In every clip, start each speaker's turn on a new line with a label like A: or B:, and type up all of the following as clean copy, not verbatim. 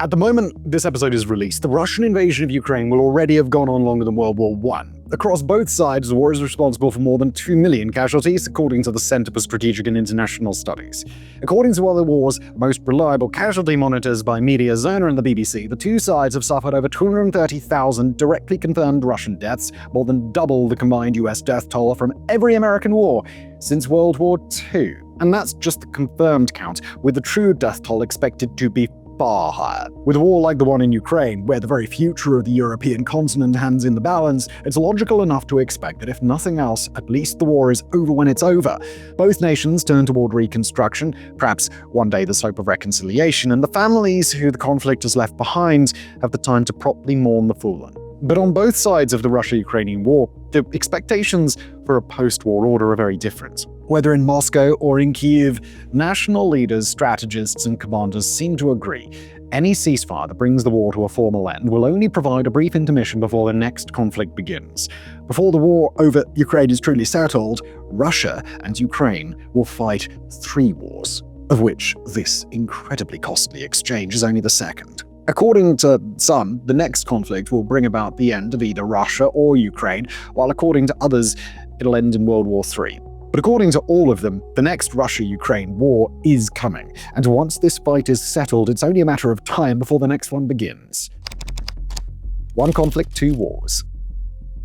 A: At the moment this episode is released, the Russian invasion of Ukraine will already have gone on longer than World War I. Across both sides, the war is responsible for more than 2 million casualties, according to the Center for Strategic and International Studies. According to other wars' most reliable casualty monitors by Mediazona and the BBC, the two sides have suffered over 230,000 directly confirmed Russian deaths, more than double the combined US death toll from every American war since World War II. And that's just the confirmed count, with the true death toll expected to be far higher. With a war like the one in Ukraine, where the very future of the European continent hangs in the balance, it's logical enough to expect that if nothing else, at least the war is over when it's over. Both nations turn toward reconstruction, perhaps one day the hope of reconciliation, and the families who the conflict has left behind have the time to properly mourn the fallen. But on both sides of the Russia-Ukrainian war, the expectations for a post-war order are very different. Whether in Moscow or in Kyiv, national leaders, strategists, and commanders seem to agree. Any ceasefire that brings the war to a formal end will only provide a brief intermission before the next conflict begins. Before the war over Ukraine is truly settled, Russia and Ukraine will fight 3 wars, of which this incredibly costly exchange is only the second. According to some, the next conflict will bring about the end of either Russia or Ukraine, while according to others, it'll end in World War III. But according to all of them, the next Russia-Ukraine war is coming, and once this fight is settled, it's only a matter of time before the next one begins. One conflict, 2 wars.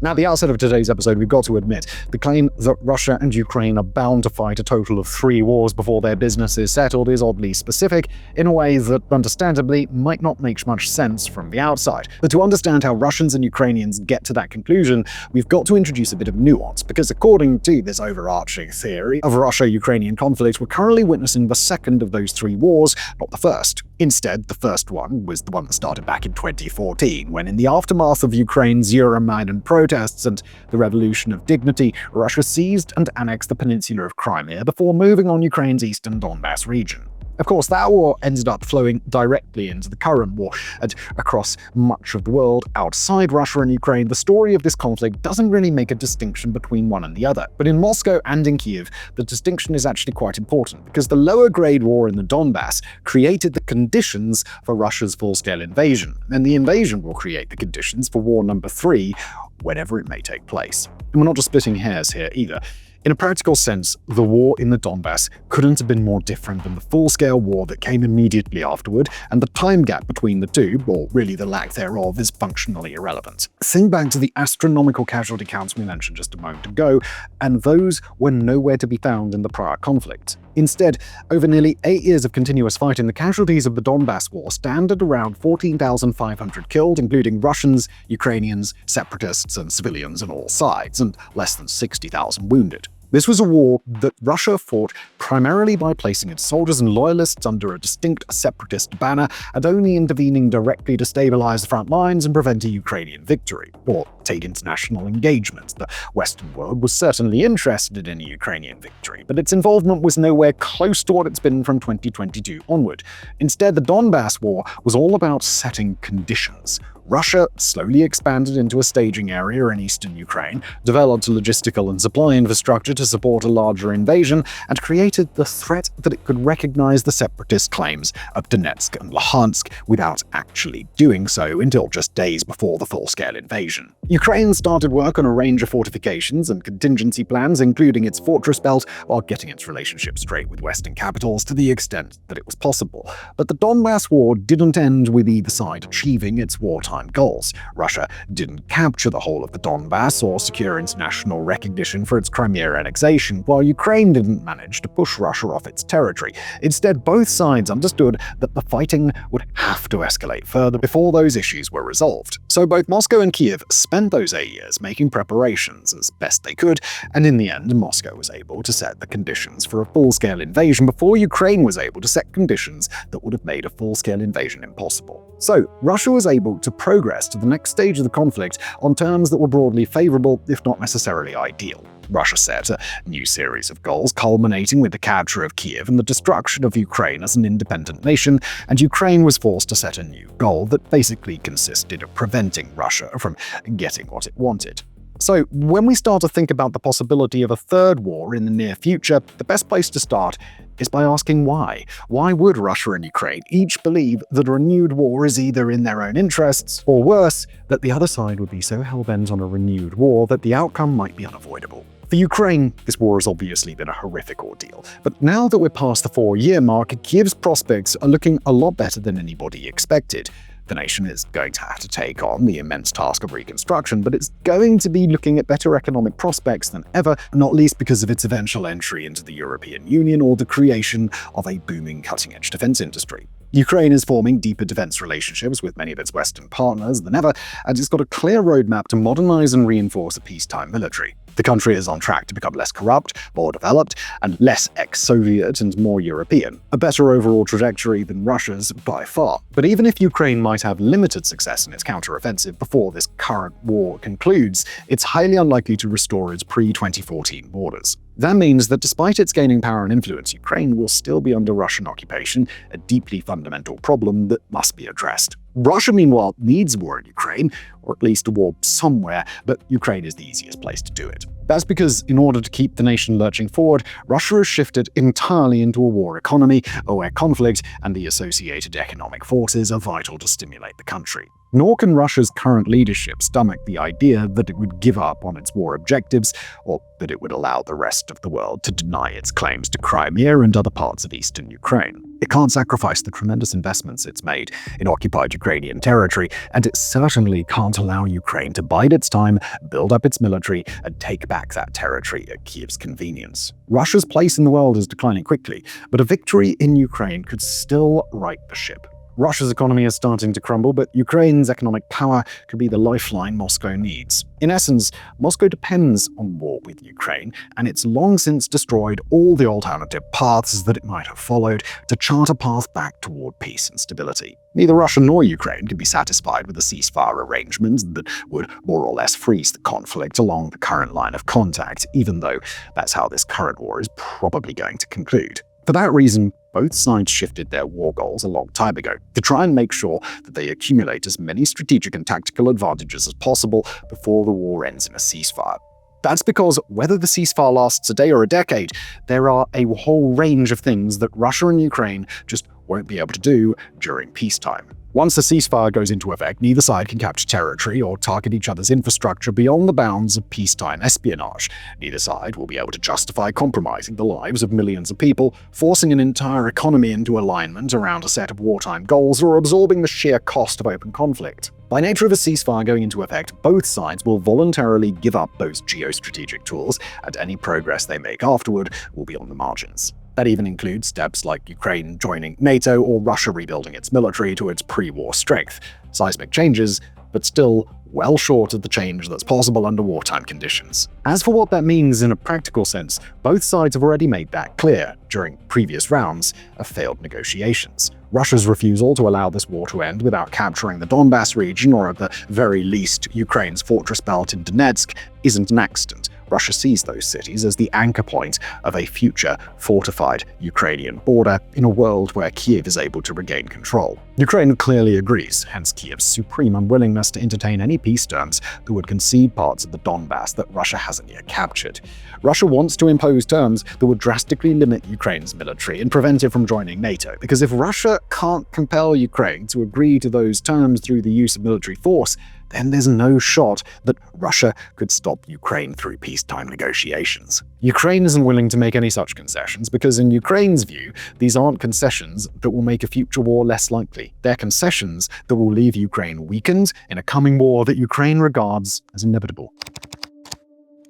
A: Now, at the outset of today's episode, we've got to admit, the claim that Russia and Ukraine are bound to fight a total of 3 wars before their business is settled is oddly specific, in a way that, understandably, might not make much sense from the outside. But to understand how Russians and Ukrainians get to that conclusion, we've got to introduce a bit of nuance, because according to this overarching theory of Russia-Ukrainian conflict, we're currently witnessing the second of those 3 wars, not the first. Instead, the first one was the one that started back in 2014, when in the aftermath of Ukraine's Euromaidan protests and the Revolution of Dignity, Russia seized and annexed the peninsula of Crimea before moving on Ukraine's eastern Donbass region. Of course, that war ended up flowing directly into the current war, and across much of the world outside Russia and Ukraine, the story of this conflict doesn't really make a distinction between one and the other. But in Moscow and in Kyiv, the distinction is actually quite important, because the lower-grade war in the Donbass created the conditions for Russia's full-scale invasion, and the invasion will create the conditions for war number 3, whenever it may take place. And we're not just splitting hairs here either. In a practical sense, the war in the Donbass couldn't have been more different than the full-scale war that came immediately afterward, and the time gap between the two, or really the lack thereof, is functionally irrelevant. Think back to the astronomical casualty counts we mentioned just a moment ago, and those were nowhere to be found in the prior conflict. Instead, over nearly 8 years of continuous fighting, the casualties of the Donbass war stand at around 14,500 killed, including Russians, Ukrainians, separatists, and civilians on all sides, and less than 60,000 wounded. This was a war that Russia fought primarily by placing its soldiers and loyalists under a distinct separatist banner and only intervening directly to stabilize the front lines and prevent a Ukrainian victory, or take international engagement. The Western world was certainly interested in a Ukrainian victory, but its involvement was nowhere close to what it's been from 2022 onward. Instead, the Donbass war was all about setting conditions. Russia slowly expanded into a staging area in eastern Ukraine, developed a logistical and supply infrastructure to support a larger invasion, and created the threat that it could recognize the separatist claims of Donetsk and Luhansk without actually doing so until just days before the full-scale invasion. Ukraine started work on a range of fortifications and contingency plans, including its fortress belt, while getting its relationship straight with Western capitals to the extent that it was possible. But the Donbass war didn't end with either side achieving its wartime goals. Russia didn't capture the whole of the Donbass or secure international recognition for its Crimea annexation, while Ukraine didn't manage to push Russia off its territory. Instead, both sides understood that the fighting would have to escalate further before those issues were resolved. So both Moscow and Kyiv spent those 8 years making preparations as best they could, and in the end, Moscow was able to set the conditions for a full-scale invasion before Ukraine was able to set conditions that would have made a full-scale invasion impossible. So, Russia was able to progress to the next stage of the conflict on terms that were broadly favorable, if not necessarily ideal. Russia set a new series of goals, culminating with the capture of Kyiv and the destruction of Ukraine as an independent nation, and Ukraine was forced to set a new goal that basically consisted of preventing Russia from getting what it wanted. So, when we start to think about the possibility of a third war in the near future, the best place to start is by asking why. Why would Russia and Ukraine each believe that a renewed war is either in their own interests, or worse, that the other side would be so hell-bent on a renewed war that the outcome might be unavoidable? For Ukraine, this war has obviously been a horrific ordeal, but now that we're past the 4-year mark, Kiev's prospects are looking a lot better than anybody expected. The nation is going to have to take on the immense task of reconstruction, but it's going to be looking at better economic prospects than ever, not least because of its eventual entry into the European Union or the creation of a booming cutting-edge defense industry. Ukraine is forming deeper defense relationships with many of its Western partners than ever, and it's got a clear roadmap to modernize and reinforce a peacetime military. The country is on track to become less corrupt, more developed, and less ex-Soviet and more European. A better overall trajectory than Russia's by far. But even if Ukraine might have limited success in its counteroffensive before this current war concludes, it's highly unlikely to restore its pre-2014 borders. That means that despite its gaining power and influence, Ukraine will still be under Russian occupation, a deeply fundamental problem that must be addressed. Russia, meanwhile, needs war in Ukraine, or at least a war somewhere, but Ukraine is the easiest place to do it. That's because, in order to keep the nation lurching forward, Russia has shifted entirely into a war economy, where conflict and the associated economic forces are vital to stimulate the country. Nor can Russia's current leadership stomach the idea that it would give up on its war objectives, or that it would allow the rest of the world to deny its claims to Crimea and other parts of eastern Ukraine. It can't sacrifice the tremendous investments it's made in occupied Ukrainian territory, and it certainly can't allow Ukraine to bide its time, build up its military, and take back that territory at Kiev's convenience. Russia's place in the world is declining quickly, but a victory in Ukraine could still right the ship. Russia's economy is starting to crumble, but Ukraine's economic power could be the lifeline Moscow needs. In essence, Moscow depends on war with Ukraine, and it's long since destroyed all the alternative paths that it might have followed to chart a path back toward peace and stability. Neither Russia nor Ukraine can be satisfied with a ceasefire arrangement that would more or less freeze the conflict along the current line of contact, even though that's how this current war is probably going to conclude. For that reason, both sides shifted their war goals a long time ago to try and make sure that they accumulate as many strategic and tactical advantages as possible before the war ends in a ceasefire. That's because whether the ceasefire lasts a day or a decade, there are a whole range of things that Russia and Ukraine just won't be able to do during peacetime. Once the ceasefire goes into effect, neither side can capture territory or target each other's infrastructure beyond the bounds of peacetime espionage. Neither side will be able to justify compromising the lives of millions of people, forcing an entire economy into alignment around a set of wartime goals, or absorbing the sheer cost of open conflict. By nature of a ceasefire going into effect, both sides will voluntarily give up those geostrategic tools, and any progress they make afterward will be on the margins. That even includes steps like Ukraine joining NATO or Russia rebuilding its military to its pre-war strength. Seismic changes, but still well short of the change that's possible under wartime conditions. As for what that means in a practical sense, both sides have already made that clear during previous rounds of failed negotiations. Russia's refusal to allow this war to end without capturing the Donbass region, or at the very least Ukraine's fortress belt in Donetsk, isn't an accident. Russia sees those cities as the anchor point of a future fortified Ukrainian border in a world where Kiev is able to regain control. Ukraine clearly agrees, hence Kiev's supreme unwillingness to entertain any peace terms that would concede parts of the Donbass that Russia hasn't yet captured. Russia wants to impose terms that would drastically limit Ukraine's military and prevent it from joining NATO, because if Russia can't compel Ukraine to agree to those terms through the use of military force, then there's no shot that Russia could stop Ukraine through peacetime negotiations. Ukraine isn't willing to make any such concessions because, in Ukraine's view, these aren't concessions that will make a future war less likely. They're concessions that will leave Ukraine weakened in a coming war that Ukraine regards as inevitable.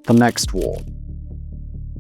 A: The next war.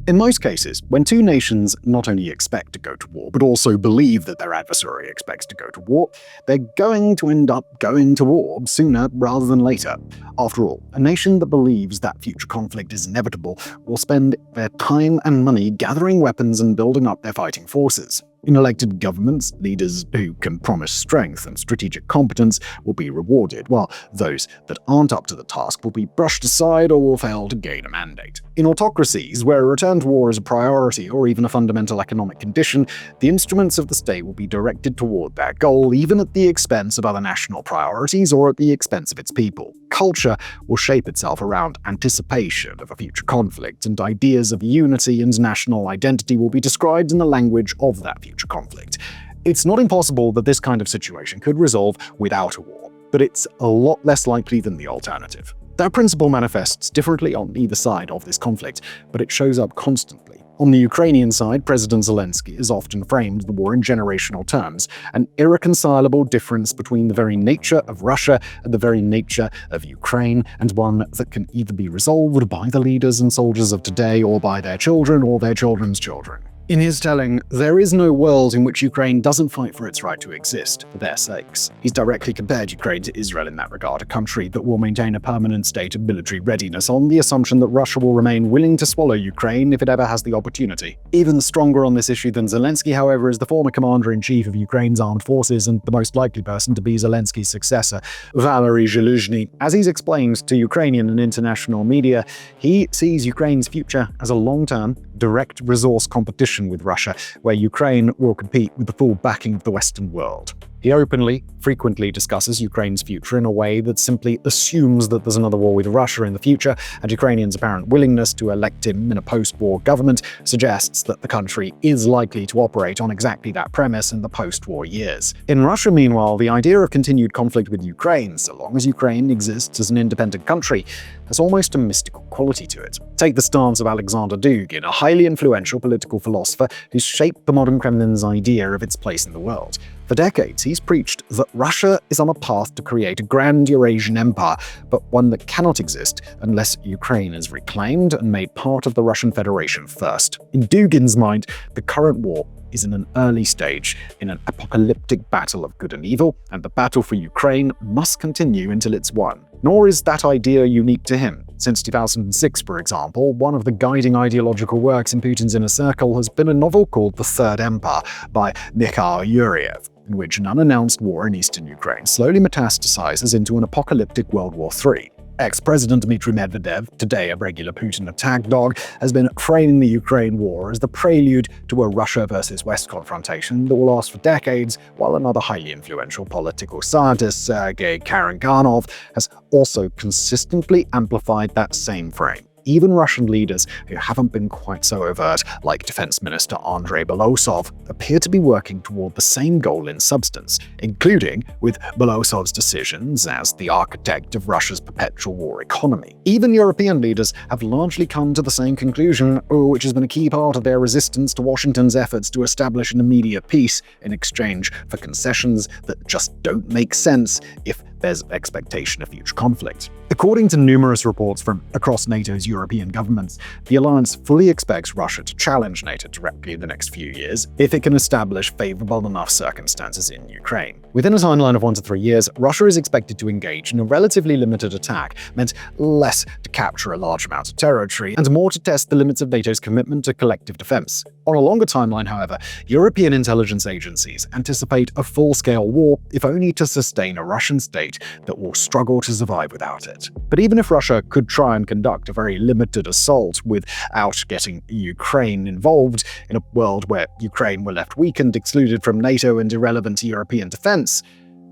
A: In most cases, when two nations not only expect to go to war, but also believe that their adversary expects to go to war, they're going to end up going to war sooner rather than later. After all, a nation that believes that future conflict is inevitable will spend their time and money gathering weapons and building up their fighting forces. In elected governments, leaders who can promise strength and strategic competence will be rewarded, while those that aren't up to the task will be brushed aside or will fail to gain a mandate. In autocracies, where a return to war is a priority or even a fundamental economic condition, the instruments of the state will be directed toward that goal, even at the expense of other national priorities or at the expense of its people. culture will shape itself around anticipation of a future conflict, and ideas of unity and national identity will be described in the language of that future conflict. It's not impossible that this kind of situation could resolve without a war, but it's a lot less likely than the alternative. That principle manifests differently on either side of this conflict, but it shows up constantly. On the Ukrainian side, President Zelensky has often framed the war in generational terms, an irreconcilable difference between the very nature of Russia and the very nature of Ukraine, and one that can either be resolved by the leaders and soldiers of today or by their children or their children's children. In his telling, there is no world in which Ukraine doesn't fight for its right to exist, for their sakes. He's directly compared Ukraine to Israel in that regard, a country that will maintain a permanent state of military readiness on the assumption that Russia will remain willing to swallow Ukraine if it ever has the opportunity. Even stronger on this issue than Zelensky, however, is the former commander-in-chief of Ukraine's armed forces and the most likely person to be Zelensky's successor, Valery Zaluzhny. As he's explained to Ukrainian and international media, he sees Ukraine's future as a long-term, direct resource competition with Russia, where Ukraine will compete with the full backing of the Western world. He openly, frequently discusses Ukraine's future in a way that simply assumes that there's another war with Russia in the future, and Ukrainians' apparent willingness to elect him in a post-war government suggests that the country is likely to operate on exactly that premise in the post-war years. In Russia, meanwhile, the idea of continued conflict with Ukraine, so long as Ukraine exists as an independent country, has almost a mystical quality to it. Take the stance of Alexander Dugin, a highly influential political philosopher who's shaped the modern Kremlin's idea of its place in the world. For decades, he's preached that Russia is on a path to create a grand Eurasian empire, but one that cannot exist unless Ukraine is reclaimed and made part of the Russian Federation first. In Dugin's mind, the current war is in an early stage in an apocalyptic battle of good and evil, and the battle for Ukraine must continue until it's won. Nor is that idea unique to him. Since 2006, for example, one of the guiding ideological works in Putin's inner circle has been a novel called The Third Empire by Mikhail Yuriev, in which an unannounced war in eastern Ukraine slowly metastasizes into an apocalyptic World War III. Ex-President Dmitry Medvedev, today a regular Putin attack dog, has been framing the Ukraine war as the prelude to a Russia versus West confrontation that will last for decades, while another highly influential political scientist, Sergei Karanganov, has also consistently amplified that same frame. Even Russian leaders who haven't been quite so overt, like Defense Minister Andrei Belosov, appear to be working toward the same goal in substance, including with Belosov's decisions as the architect of Russia's perpetual war economy. Even European leaders have largely come to the same conclusion, which has been a key part of their resistance to Washington's efforts to establish an immediate peace in exchange for concessions that just don't make sense if there's expectation of future conflict. According to numerous reports from across NATO's European governments, the alliance fully expects Russia to challenge NATO directly in the next few years if it can establish favorable enough circumstances in Ukraine. Within a timeline of 1 to 3 years, Russia is expected to engage in a relatively limited attack, meant less to capture a large amount of territory and more to test the limits of NATO's commitment to collective defense. On a longer timeline, however, European intelligence agencies anticipate a full-scale war, if only to sustain a Russian state that will struggle to survive without it. But even if Russia could try and conduct a very limited assault without getting Ukraine involved, in a world where Ukraine were left weakened, excluded from NATO, and irrelevant to European defense,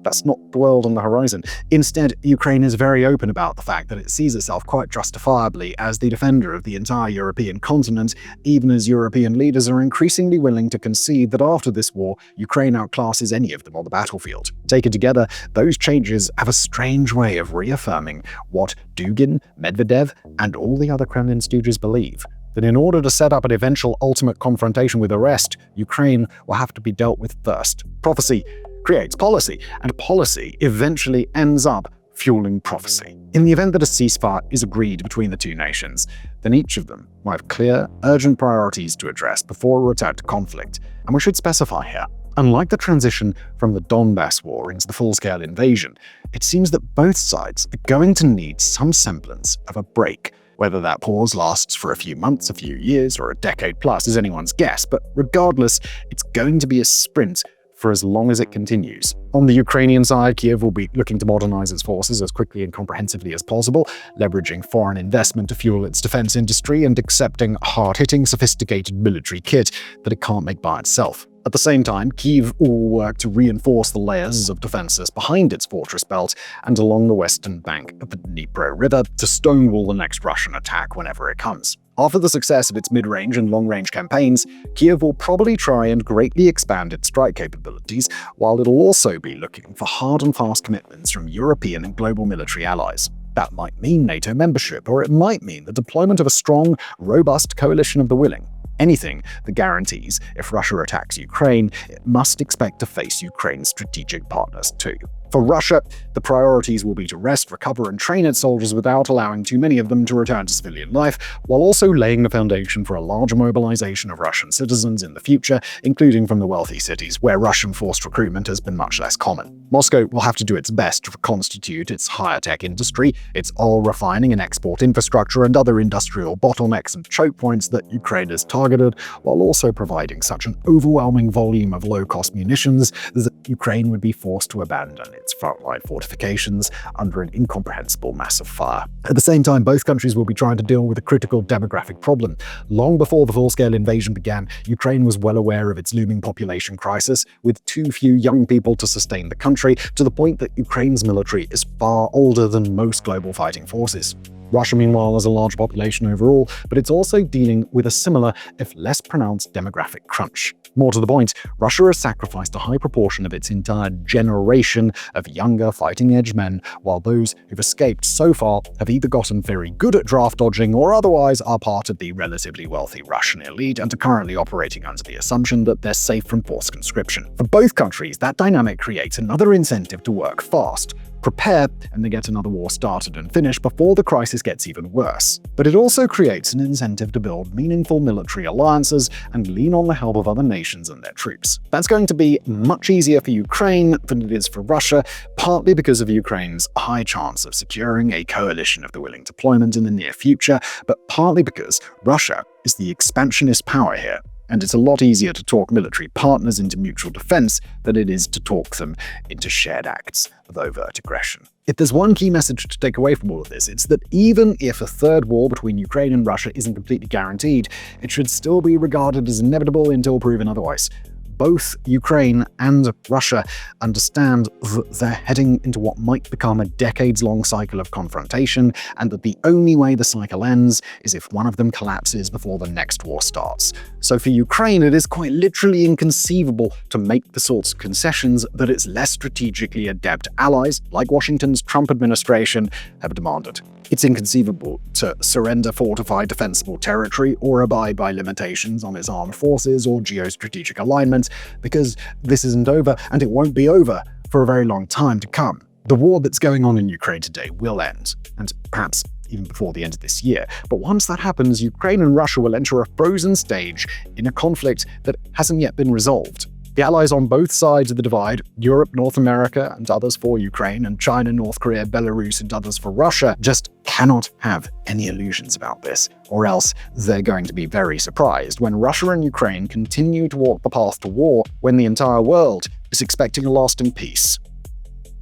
A: that's not the world on the horizon. Instead, Ukraine is very open about the fact that it sees itself quite justifiably as the defender of the entire European continent, even as European leaders are increasingly willing to concede that after this war, Ukraine outclasses any of them on the battlefield. Taken together, those changes have a strange way of reaffirming what Dugin, Medvedev, and all the other Kremlin stooges believe: that in order to set up an eventual ultimate confrontation with the rest, Ukraine will have to be dealt with first. Prophecy creates policy, and policy eventually ends up fueling prophecy. In the event that a ceasefire is agreed between the two nations, then each of them will have clear, urgent priorities to address before a return to conflict. And we should specify here, unlike the transition from the Donbass war into the full-scale invasion, it seems that both sides are going to need some semblance of a break. Whether that pause lasts for a few months, a few years, or a decade plus is anyone's guess, but regardless, it's going to be a sprint for as long as it continues. On the Ukrainian side, Kyiv will be looking to modernize its forces as quickly and comprehensively as possible, leveraging foreign investment to fuel its defense industry and accepting hard-hitting, sophisticated military kit that it can't make by itself. At the same time, Kyiv will work to reinforce the layers of defenses behind its fortress belt and along the western bank of the Dnipro River to stonewall the next Russian attack whenever it comes. After the success of its mid-range and long-range campaigns, Kyiv will probably try and greatly expand its strike capabilities, while it'll also be looking for hard and fast commitments from European and global military allies. That might mean NATO membership, or it might mean the deployment of a strong, robust coalition of the willing. Anything that guarantees if Russia attacks Ukraine, it must expect to face Ukraine's strategic partners too. For Russia, the priorities will be to rest, recover, and train its soldiers without allowing too many of them to return to civilian life, while also laying the foundation for a larger mobilization of Russian citizens in the future, including from the wealthy cities where Russian forced recruitment has been much less common. Moscow will have to do its best to reconstitute its higher-tech industry, its oil refining and export infrastructure, and other industrial bottlenecks and choke points that Ukraine has targeted, while also providing such an overwhelming volume of low-cost munitions that Ukraine would be forced to abandon its frontline fortifications under an incomprehensible massive fire. At the same time, both countries will be trying to deal with a critical demographic problem. Long before the full-scale invasion began, Ukraine was well aware of its looming population crisis, with too few young people to sustain the country, to the point that Ukraine's military is far older than most global fighting forces. Russia, meanwhile, has a large population overall, but it's also dealing with a similar, if less pronounced, demographic crunch. More to the point, Russia has sacrificed a high proportion of its entire generation of younger, fighting-edge men, while those who've escaped so far have either gotten very good at draft dodging or otherwise are part of the relatively wealthy Russian elite and are currently operating under the assumption that they're safe from forced conscription. For both countries, that dynamic creates another incentive to work fast, prepare, and then get another war started and finished before the crisis gets even worse. But it also creates an incentive to build meaningful military alliances and lean on the help of other nations and their troops. That's going to be much easier for Ukraine than it is for Russia, partly because of Ukraine's high chance of securing a coalition of the willing deployment in the near future, but partly because Russia is the expansionist power here. And it's a lot easier to talk military partners into mutual defense than it is to talk them into shared acts of overt aggression. If there's one key message to take away from all of this, it's that even if a third war between Ukraine and Russia isn't completely guaranteed, it should still be regarded as inevitable until proven otherwise. Both Ukraine and Russia understand that they're heading into what might become a decades-long cycle of confrontation, and that the only way the cycle ends is if one of them collapses before the next war starts. So for Ukraine, it is quite literally inconceivable to make the sorts of concessions that its less strategically adept allies, like Washington's Trump administration, have demanded. It's inconceivable to surrender fortified defensible territory or abide by limitations on its armed forces or geostrategic alignments, because this isn't over, and it won't be over for a very long time to come. The war that's going on in Ukraine today will end, and perhaps even before the end of this year. But once that happens, Ukraine and Russia will enter a frozen stage in a conflict that hasn't yet been resolved. The allies on both sides of the divide, Europe, North America, and others for Ukraine, and China, North Korea, Belarus, and others for Russia, just cannot have any illusions about this, or else they're going to be very surprised when Russia and Ukraine continue to walk the path to war when the entire world is expecting a lasting peace.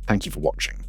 A: Thank you for watching.